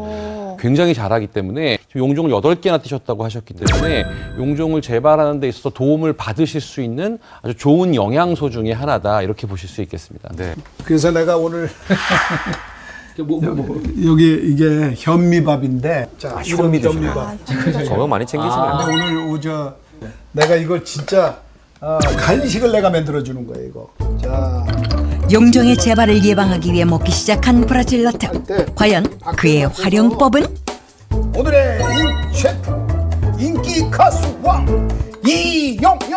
굉장히 잘하기 때문에 용종을 8개나 띄셨다고 하셨기 때문에 용종을 재발하는 데 있어서 도움을 받으실 수 있는 아주 좋은 영양소 중에 하나다 이렇게 보실 수 있겠습니다. 네. 그래서 내가 오늘 여기 이게 현미밥인데 자 현미 현미밥. 건강 많이 챙기시네요. 근데 오늘 내가 이걸 진짜 간식을 내가 만들어 주는 거예요 이거. 자. 용종의 재발을 예방하기 위해 먹기 시작한 브라질 너트. 과연 그의 활용법은? 오늘의 셰프 인기 가수 왕 이용용.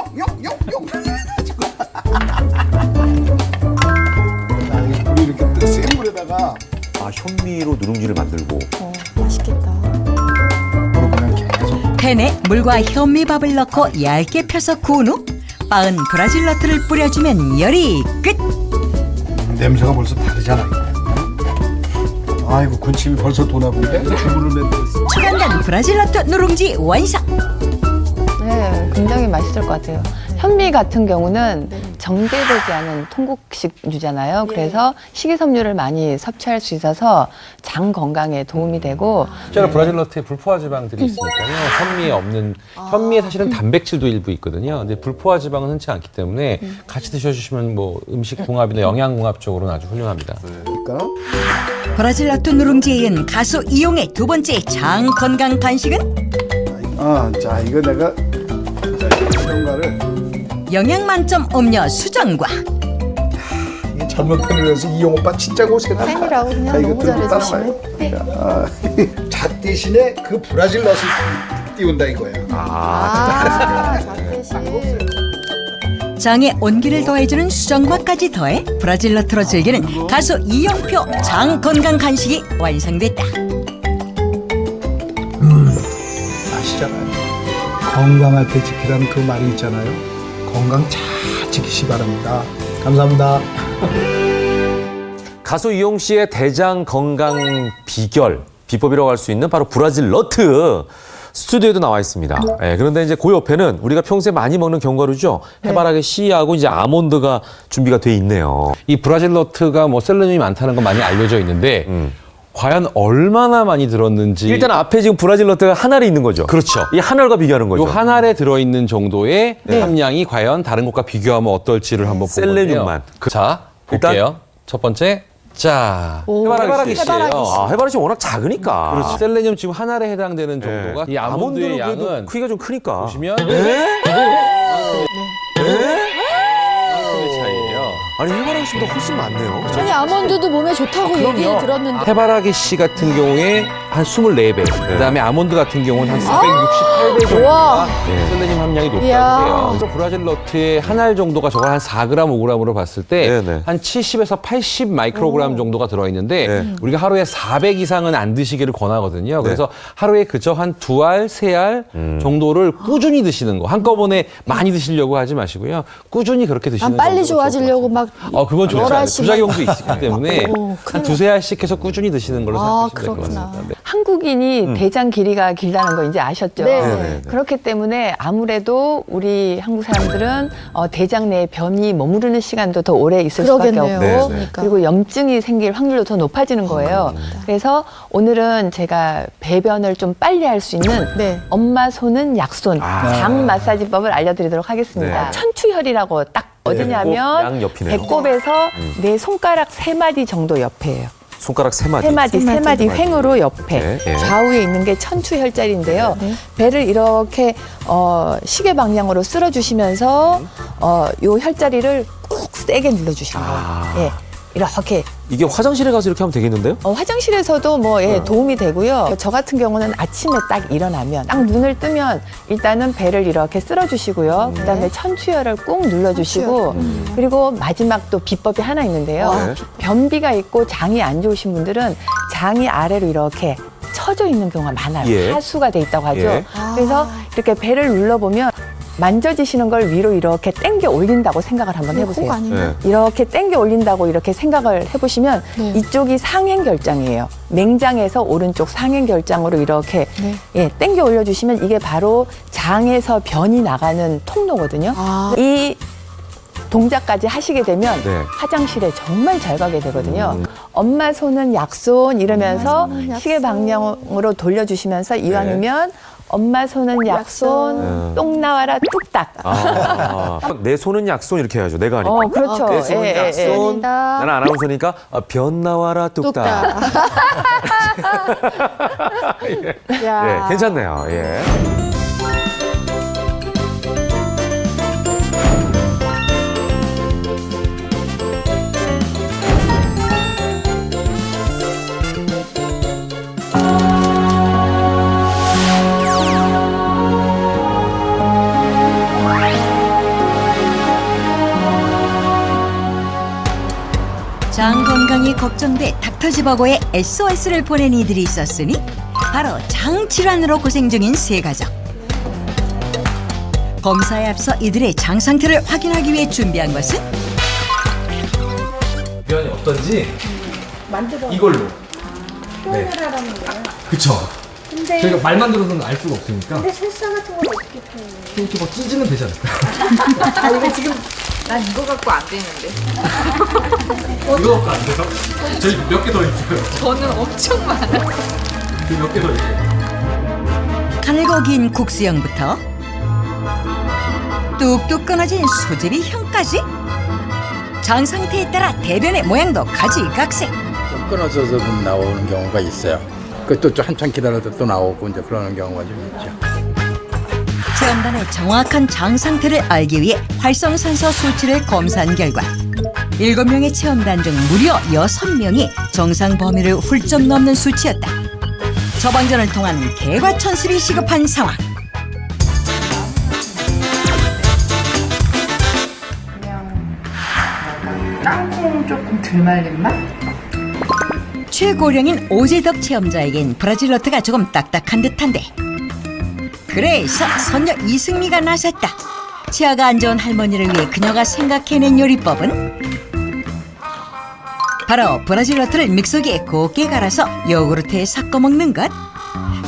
우리 이렇게 센 물에다가 현미로 누룽지를 만들고. 맛있겠다. 팬에 물과 현미밥을 넣고 얇게 펴서 구운 후 빻은 브라질 너트를 뿌려주면 요리 끝. 냄새가 벌써 다르잖아. 아이고 군침이 벌써 도나보게. 주문을 만들었어. 초간단 브라질 너트 누룽지 완성. 네, 굉장히 맛있을 것 같아요. 현미 같은 경우는 정제되지 않은 통곡식류잖아요. 그래서 식이섬유를 많이 섭취할 수 있어서 장 건강에 도움이 되고 실제로 브라질 너트에 불포화 지방들이 있으니까요. 현미에 없는 현미에 사실은 단백질도 일부 있거든요. 근데 불포화 지방은 흔치 않기 때문에 같이 드셔주시면 뭐 음식 궁합이나 영양 궁합적으로는 아주 훌륭합니다. 브라질 너트 누룽지에 이은 가수 이용의 두 번째 장 건강 간식은? 자 이거 내가 이런가를 영양 만점 음료 수정과 이게 젊은 팬을 위해서 이용 오빠 진짜 고생한다. 팬이라고 그냥 자, 이거 너무 들고 잘해주시네. 따라와요. 자 대신에 그 브라질 넛을 띄운다 이거야. 장에 온기를 더해주는 수정과까지 더해 브라질 너트로 즐기는 가수 이용표 장 건강 간식이 완성됐다. 아시잖아요. 건강할 때 지키라는 그 말이 있잖아요. 건강 잘 지키시 바랍니다. 감사합니다. 가수 이용 씨의 대장 건강 비법이라고 할 수 있는 바로 브라질 너트. 스튜디오에도 나와 있습니다. 네, 그런데 이제 그 옆에는 우리가 평소에 많이 먹는 견과류죠. 해바라기 씨하고 이제 아몬드가 준비가 돼 있네요. 이 브라질 너트가 뭐 셀레늄이 많다는 건 많이 알려져 있는데 과연 얼마나 많이 들었는지 일단 앞에 지금 브라질 너트가 한 알이 있는 거죠. 그렇죠. 이 한 알과 비교하는 거죠. 요 한 알에 들어있는 정도의 함량이 과연 다른 것과 비교하면 어떨지를 한번 보고 셀레늄만. 자, 볼게요. 첫 번째 자, 해바라기 씨예요. 아, 해바라기 씨 워낙 작으니까. 그렇지. 셀레늄 지금 한 알에 해당되는 정도가 이 아몬드의 아몬드는 그래도 양은 크기가 좀 크니까. 보시면 차이예요. 아니 해바라기 씨보다 훨씬 많네요. 아니 아몬드도 몸에 좋다고 얘기 들었는데. 해바라기 씨 같은 경우에 한 24배, 그다음에 아몬드 같은 경우는 한 468배 정도가 셀레늄 함량이 높다고 해요. 그래서 브라질 너트의 한 알 정도가 저걸 한 4g, 5g으로 봤을 때 한 70에서 80 마이크로그램 정도가 들어있는데 우리가 하루에 400 이상은 안 드시기를 권하거든요. 그래서 하루에 그저 한 2알, 3알 정도를 꾸준히 드시는 거. 한꺼번에 많이 드시려고 하지 마시고요. 꾸준히 그렇게 드시는 거. 빨리 좋아지려고 막. 그건 좋지 않아요. 열알씩 부작용도 있기 때문에 오, 한 2-3알씩 해서 꾸준히 드시는 걸로 생각하시면 될 것 그렇구나. 같습니다. 네. 한국인이 대장 길이가 길다는 거 이제 아셨죠? 네. 그렇기 때문에 아무래도 우리 한국 사람들은 대장 내에 변이 머무르는 시간도 더 오래 있을 그러겠네요. 수밖에 없고 그러니까. 그리고 염증이 생길 확률도 더 높아지는 거예요. 그래서 오늘은 제가 배변을 좀 빨리 할 수 있는 엄마 손은 약손 장 마사지법을 알려드리도록 하겠습니다. 네. 천추혈이라고 딱 어디냐면 양 옆이네요. 배꼽에서 내 손가락 3마디 정도 옆에예요. 손가락 3마디. 세 마디 횡으로 옆에 네. 좌우에 있는 게 천추혈자리인데요. 배를 이렇게 시계 방향으로 쓸어주시면서 요 혈자리를 꾹 세게 눌러주시는 거예요. 예, 이렇게. 이게 화장실에 가서 이렇게 하면 되겠는데요? 화장실에서도 도움이 되고요. 저 같은 경우는 아침에 딱 일어나면 딱 눈을 뜨면 일단은 배를 이렇게 쓸어주시고요. 그다음에 천추혈을 꾹 눌러주시고 그리고 마지막 또 비법이 하나 있는데요. 변비가 있고 장이 안 좋으신 분들은 장이 아래로 이렇게 처져 있는 경우가 많아요. 하수가 돼 있다고 하죠. 그래서 이렇게 배를 눌러보면 만져지시는 걸 위로 이렇게 당겨 올린다고 생각을 한번 해보세요. 이렇게 당겨 올린다고 이렇게 생각을 해보시면 이쪽이 상행결장이에요. 맹장에서 오른쪽 상행결장으로 이렇게 당겨 올려주시면 이게 바로 장에서 변이 나가는 통로거든요. 이 동작까지 하시게 되면 화장실에 정말 잘 가게 되거든요. 엄마 손은 약손 이러면서 시계 방향으로 돌려주시면서 이왕이면 엄마 손은 약손, 똥 나와라 뚝딱. 내 손은 약손 이렇게 해야죠. 내가 아니고. 그렇죠. 내 손은 약손. 나는 아나운서니까 변 나와라 뚝딱. 예, 괜찮네요. 예. 장 건강이 걱정돼 닥터지버거에 SOS를 보낸 이들이 있었으니 바로 장 질환으로 고생 중인 세 가족. 검사에 앞서 이들의 장 상태를 확인하기 위해 준비한 것은 면이 어떤지 만들어 이걸로. 표현을 하라는 거예요. 그쵸. 근데 저희가 말만 들어서는 알 수가 없으니까 근데 설사 같은 건 어떻게 표현해요? 이렇게 뭐 찢으면 되지 않을까요? 이거 지금 난 이거 갖고 안 되는데. 이거 갖고 안 돼요? 저희 몇 개 더 있어요. 저는 엄청 많아요. 몇 개 더 있어요. 가늘고 긴 국수형부터 뚝뚝 끊어진 수제비 형까지 장 상태에 따라 대변의 모양도 가지각색. 좀 끊어져서 나오는 경우가 있어요. 그것도 좀 한참 기다려도 또 나오고 이제 그러는 경우가 좀 있죠. 체험단의 정확한 장 상태를 알기 위해 활성산소 수치를 검사한 결과 7명의 체험단 중 무려 6명이 정상 범위를 훌쩍 넘는 수치였다. 처방전을 통한 개과천술이 시급한 상황. 땅콩 조금 덜 말린 맛? 최고령인 오재덕 체험자에겐 브라질 너트가 조금 딱딱한 듯한데 그래서 선녀 이승미가 나섰다. 치아가 안 좋은 할머니를 위해 그녀가 생각해낸 요리법은 바로 브라질 너트를 믹서기에 곱게 갈아서 요구르트에 섞어 먹는 것.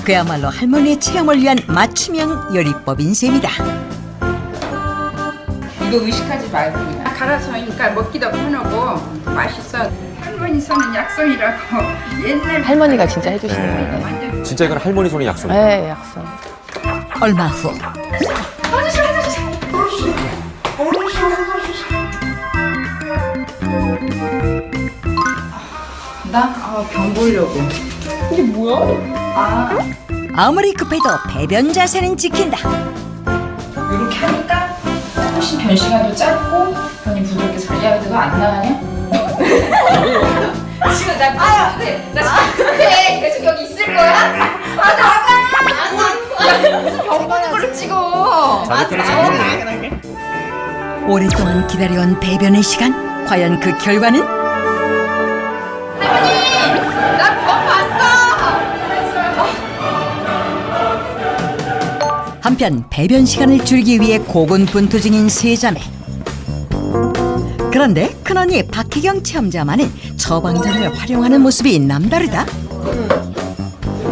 그야말로 할머니의 체험을 위한 맞춤형 요리법인 셈이다. 이거 의식하지 말고 그냥 갈아서 하니까 먹기도 편하고 맛있어. 할머니 손은 약손이라고 옛날 할머니가 진짜 해주시는 거예요. 진짜 이건 할머니 손의 약손. 네, 약손. 얼마 후 아, 병 보려고. 이게 뭐야? 아무리 급해도 배변 자세는 지킨다. 이렇게 하니까 훨씬 변 시간도 짧고 변이 부드럽게 잘 야도 안 나가냐? 지금 나 그래 계속 여기 있을 거야? 나가! 무슨 병 보는 걸로 찍어? 오랫동안 기다려온 배변의 시간. 과연 그 결과는? 한편 배변 시간을 줄이기 위해 고군분투 중인 세 자매. 그런데 큰언니 박혜경 체험자만은 처방전을 활용하는 모습이 남다르다.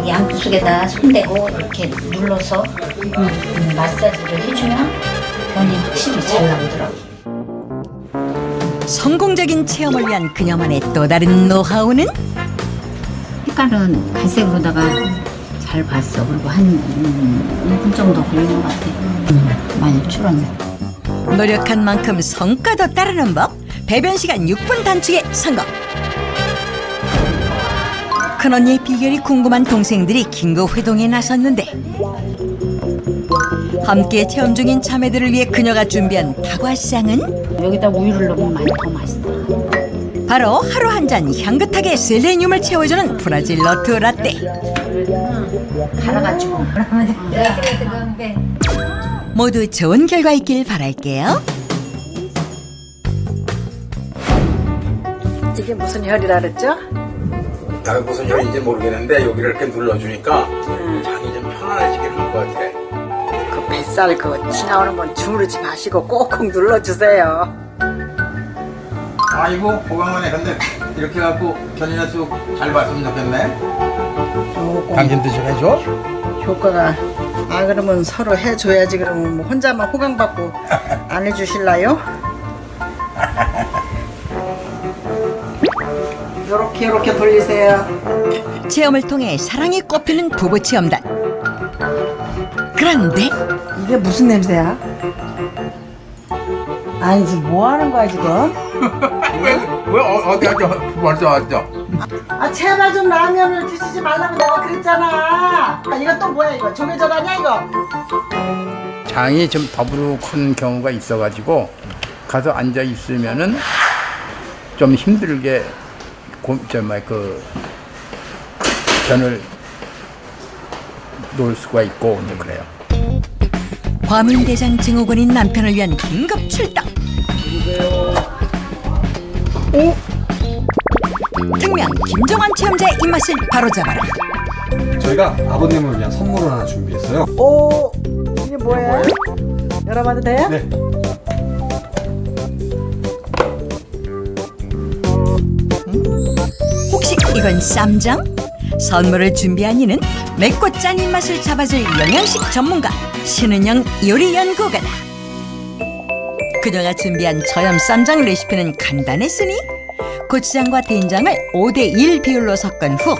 양쪽에다 손대고 이렇게 눌러서 마사지를 해주면 변이 확실히 잘 나오더라고. 성공적인 체험을 위한 그녀만의 또 다른 노하우는? 색깔은 갈색으로다가 잘 봤어. 그리고 한 2분 정도 걸리는 것 같아. 많이 줄었네. 노력한 만큼 성과도 따르는 법. 배변 시간 6분 단축에 성공. 큰언니의 비결이 궁금한 동생들이 긴급 회동에 나섰는데 함께 체험 중인 자매들을 위해 그녀가 준비한 다과상은 여기다 우유를 넣으면 더 맛있어. 바로 하루 한 잔 향긋하게 셀레늄을 채워주는 브라질 너트 라떼. 갈아가지고. 모두 좋은 결과 있길 바랄게요. 이게 무슨 혈이라 그랬죠? 나 무슨 혈인지 모르겠는데 여기를 이렇게 눌러주니까 장이 좀 편안해지게 될 것 같아. 그 뱃살 그거 지나오는 건 주무르지 마시고 꼭꼭 눌러주세요. 아이고 호강하네. 근데 이렇게 갖고 견이나 쭉 잘 봤으면 좋겠네. 당신도 좀 해줘? 효과가 그러면 서로 해줘야지. 그러면 뭐 혼자만 호강받고 안 해주실라요? 요렇게 돌리세요. 체험을 통해 사랑이 꽃피는 부부 체험단. 그런데 이게 무슨 냄새야? 아니 지금 뭐 하는 거야 지금? 왜 어디 앉아? 벌써 앉아. 제발 좀 라면을 드시지 말라고 내가 그랬잖아. 이거 또 뭐야 이거? 조개전 아니야 이거? 장이 좀 더부룩한 경우가 있어가지고 가서 앉아 있으면은 좀 힘들게 변을 놓을 수가 있고 이제 그래요. 과민대장 증후군인 남편을 위한 긴급 출동. 특명 김정환 체험자의 입맛을 바로잡아라. 저희가 아버님을 위한 선물을 하나 준비했어요. 오, 이게 뭐예요? 열어봐도 돼요? 네. 혹시 이건 쌈장? 선물을 준비한 이는 맵고 짠 입맛을 잡아줄 영양식 전문가 신은영 요리연구가다. 그녀가 준비한 저염 쌈장 레시피는 간단했으니 고추장과 된장을 5:1 비율로 섞은 후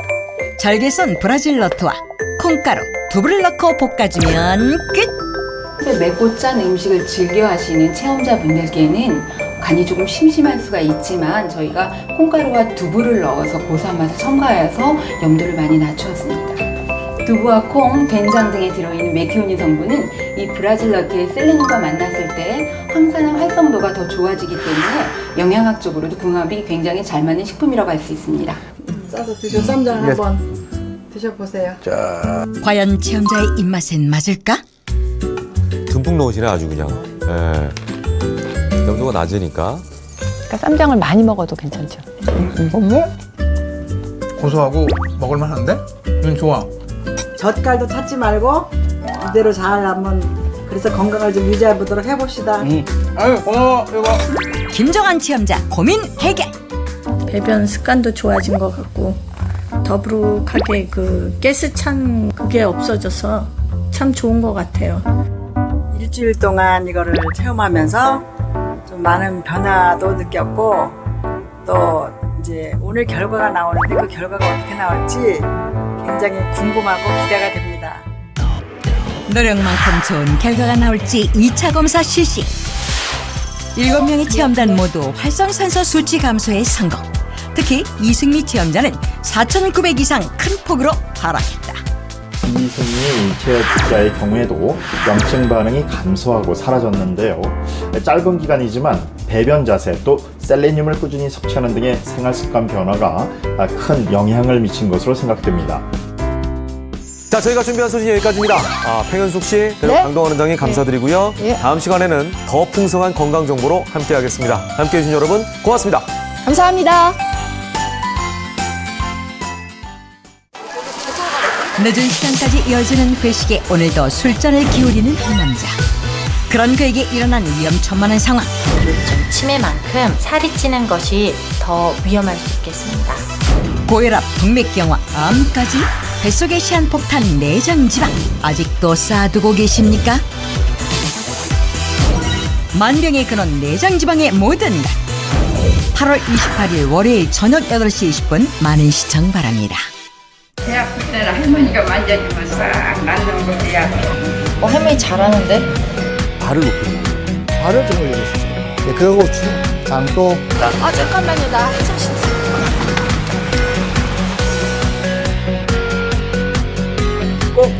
잘게 썬 브라질 너트와 콩가루, 두부를 넣고 볶아주면 끝! 맵고 짠 음식을 즐겨 하시는 체험자분들께는 간이 조금 심심할 수가 있지만 저희가 콩가루와 두부를 넣어서 고소한 맛을 첨가해서 염도를 많이 낮추었습니다. 두부와 콩, 된장 등에 들어있는 메티오닌 성분은 이 브라질 너트의 셀레늄과 만났을 때 항산화 활성도가 더 좋아지기 때문에 영양학적으로도 궁합이 굉장히 잘 맞는 식품이라고 할 수 있습니다. 싸서 드셔 쌈장 한번 드셔보세요. 과연 체험자의 입맛엔 맞을까? 듬뿍 넣으시네 아주 그냥. 염도가 낮으니까. 그러니까 쌈장을 많이 먹어도 괜찮죠. 고소하고 먹을만한데? 좋아. 젓갈도 찾지 말고 이대로 잘 한번 그래서 건강을 좀 유지해 보도록 해봅시다. 아유 고마워 이거. 김정환 체험자 고민 해결. 배변 습관도 좋아진 것 같고 더부룩하게 그 가스찬 그게 없어져서 참 좋은 것 같아요. 일주일 동안 이거를 체험하면서 좀 많은 변화도 느꼈고 또 이제 오늘 결과가 나오는데 그 결과가 어떻게 나올지 굉장히 궁금하고 기대가 됩니다. 노력만큼 좋은 결과가 나올지 2차 검사 실시. 7명의 체험단 모두 활성산소 수치 감소에 성공. 특히 이승미 체험자는 4,900 이상 큰 폭으로 하락했다. 이승미 체험자의 경우에도 염증 반응이 감소하고 사라졌는데요. 짧은 기간이지만 배변 자세 또 셀레늄을 꾸준히 섭취하는 등의 생활 습관 변화가 큰 영향을 미친 것으로 생각됩니다. 자, 저희가 준비한 소식 여기까지입니다. 팽현숙 씨, 그리고 네. 강동원 원장님 감사드리고요. 다음 시간에는 더 풍성한 건강 정보로 함께하겠습니다. 함께해 주신 여러분 고맙습니다. 감사합니다. 늦은 시간까지 이어지는 회식에 오늘도 술잔을 기울이는 한 남자. 그런 그에게 일어난 위험천만한 상황. 치매만큼 살이 찌는 것이 더 위험할 수 있겠습니다. 고혈압, 동맥경화, 암까지 뱃속의 시한폭탄 내장지방 아직도 쌓아두고 계십니까? 만병의 근원 내장지방의 모든 것. 8월 28일 월요일 저녁 8시 20분 많은 시청 바랍니다. 배 아플 때는 할머니가 만져주면 싹 낫는 거야. 할머니 잘하는데? 발을 높이는 거예요. 발을 좀 올려주시죠. 네, 그리고 장도. 잠깐만요. 나 화장실. 꼭.